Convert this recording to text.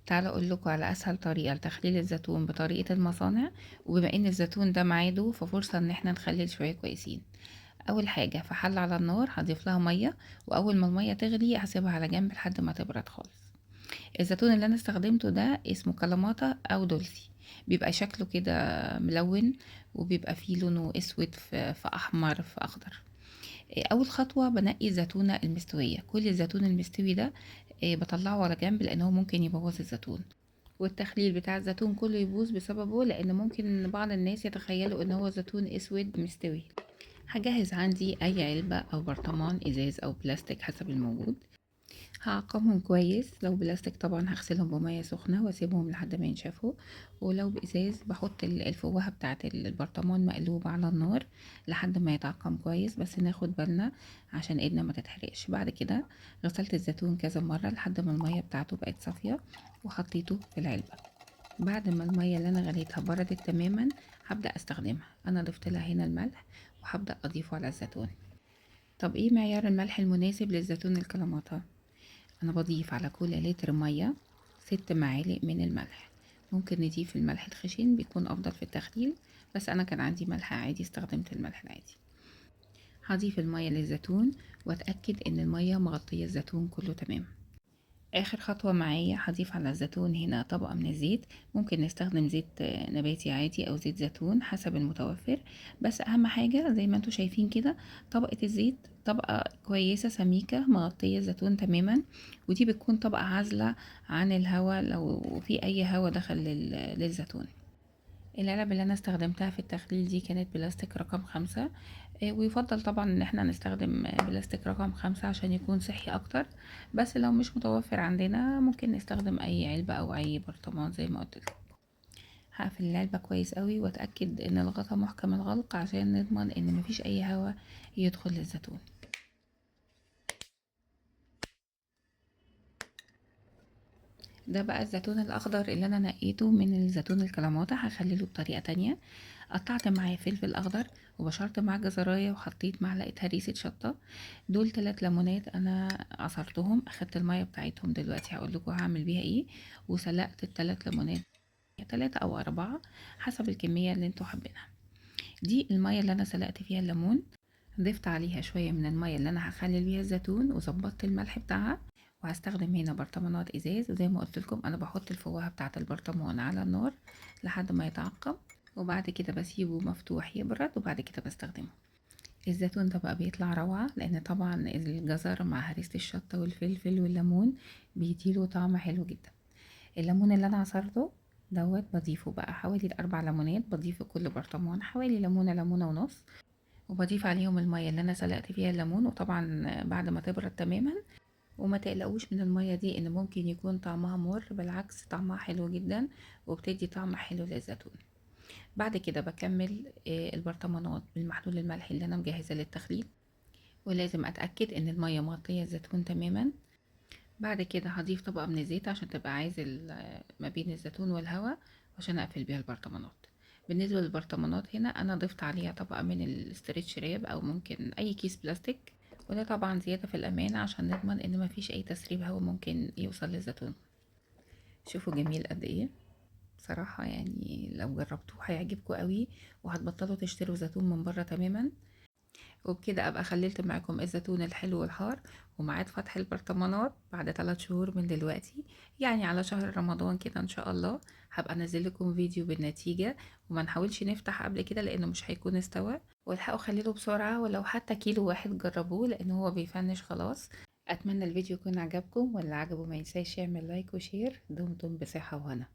تعالوا اقول لكم على اسهل طريقه لتخليل الزيتون بطريقه المصانع. وبما ان الزيتون ده ميعاده ففرصه ان احنا نخلل شويه كويسين. اول حاجه في حله على النار هضيف لها ميه، واول ما الميه تغلي هسيبها على جنب لحد ما تبرد خالص. الزيتون اللي انا استخدمته ده اسمه كلاماتا او دولسي. بيبقى شكله كده ملون، وبيبقى فيه لونه اسود في احمر في اخضر. اول خطوه بنقي الزيتونه المستويه. كل الزيتون المستوي ده بطلعه على جنب لان هو ممكن يبوظ الزيتون. والتخليل بتاع الزيتون كله يبوظ بسببه، لان ممكن بعض الناس يتخيلوا ان هو زيتون اسود مستوي. هجهز عندي اي علبة او برطمان ازاز او بلاستيك حسب الموجود. هعقمهم كويس، لو بلاستيك طبعا هغسلهم بمية سخنة واسيبهم لحد ما ينشفوا. ولو بإزاز بحط الفوهة بتاعة البرطمان مقلوبة على النار لحد ما يتعقم كويس، بس ناخد بالنا عشان ايدنا ما تتحرقش. بعد كده غسلت الزيتون كذا مرة لحد ما المية بتاعته بقت صافية وحطيته في العلبة. بعد ما المية اللي انا غليتها بردت تماما هبدأ استخدمها. انا ضفت لها هنا الملح وهبدأ اضيفه على الزيتون. طب ايه معيار الملح المناسب للزيتون الكلاماتا؟ انا بضيف على كل لتر مية 6 معالق من الملح. ممكن نضيف الملح الخشن بيكون افضل في التخليل، بس انا كان عندي ملح عادي استخدمت الملح العادي. هضيف المية للزيتون واتأكد ان المية مغطية الزيتون كله تمام. اخر خطوة معايا هضيف على الزيتون هنا طبقة من الزيت. ممكن نستخدم زيت نباتي عادي او زيت زيتون حسب المتوفر. بس اهم حاجة زي ما انتوا شايفين كده، طبقة الزيت طبقة كويسة سميكة مغطية الزيتون تماما. ودي بتكون طبقة عازلة عن الهواء لو في اي هواء دخل للزيتون. العلب اللي انا استخدمتها في التخليل دي كانت بلاستيك رقم 5. ويفضل طبعا ان احنا نستخدم بلاستيك رقم 5 عشان يكون صحي اكتر. بس لو مش متوفر عندنا ممكن نستخدم اي علبة او اي برطمان زي ما قلت لكم. هقفل العلبة كويس قوي واتأكد ان الغطا محكم الغلق عشان نضمن ان مفيش اي هواء يدخل للزيتون. ده بقى الزيتون الاخضر اللي انا نقيته من الزيتون الكلاماتا. هخلله بطريقة تانية. قطعت معاه فلفل اخضر وبشرت معاه جزرايه وحطيت معلقه هريسه شطه. دول 3 ليمونات انا عصرتهم، اخدت الميه بتاعتهم دلوقتي هقول لكم هعمل بيها ايه. وسلقت ال3 ليمونات، 3 او 4 حسب الكميه اللي انتوا حابينها. دي الميه اللي انا سلقت فيها الليمون. ضفت عليها شويه من الميه اللي انا هخلل بيها الزيتون وظبطت الملح بتاعها. وهستخدم هنا برطمانات ازاز، وزي ما قلت لكم انا بحط الفوهه بتاعه البرطمان على النار لحد ما يتعقم. وبعد كده بسيبه مفتوح يبرد وبعد كده بستخدمه. الزيتون ده بقى بيطلع روعة، لان طبعا الجزر مع هريسة الشطة والفلفل والليمون بيديله طعم حلو جدا. الليمون اللي انا عصرته دوت بضيفه بقى حوالي 4 ليمونات، بضيف في كل برطمان حوالي ليمونة ليمونة ونص. وبضيف عليهم المية اللي انا سلقت فيها الليمون، وطبعا بعد ما تبرد تماما. وما تقلقوش من المية دي ان ممكن يكون طعمها مر، بالعكس طعمها حلو جدا وبتدي طعم حلو للزيتون. بعد كده بكمل البرطمانات بالمحلول الملحي اللي انا مجهزه للتخليط. ولازم اتاكد ان الميه مغطيه الزيتون تماما. بعد كده هضيف طبقه من الزيت عشان تبقى عازل ما بين الزيتون والهواء، عشان اقفل بيها البرطمانات. بالنسبه للبرطمانات هنا انا ضفت عليها طبقه من الاسترتش راب او ممكن اي كيس بلاستيك. وده طبعا زياده في الامان عشان نضمن ان مفيش اي تسريب هواء ممكن يوصل للزيتون. شوفوا جميل قد ايه. بصراحة يعني لو جربتوه هيعجبكم قوي، وهتبطلوا تشتروا زيتون من بره تماما. وبكده ابقى خللت معاكم الزيتون الحلو والحار. وميعاد فتح البرطمانات بعد 3 شهور من دلوقتي، يعني على شهر رمضان كده ان شاء الله. هبقى انزل لكم فيديو بالنتيجة. وما نحاولش نفتح قبل كده لانه مش هيكون استوى. والحقوا خليله بسرعة، ولو حتى كيلو واحد جربوه لان هو بيفنش خلاص. اتمنى الفيديو يكون عجبكم، واللي عجبه ما ينساش يعمل لايك وشير. دمتم بصحة وهنا.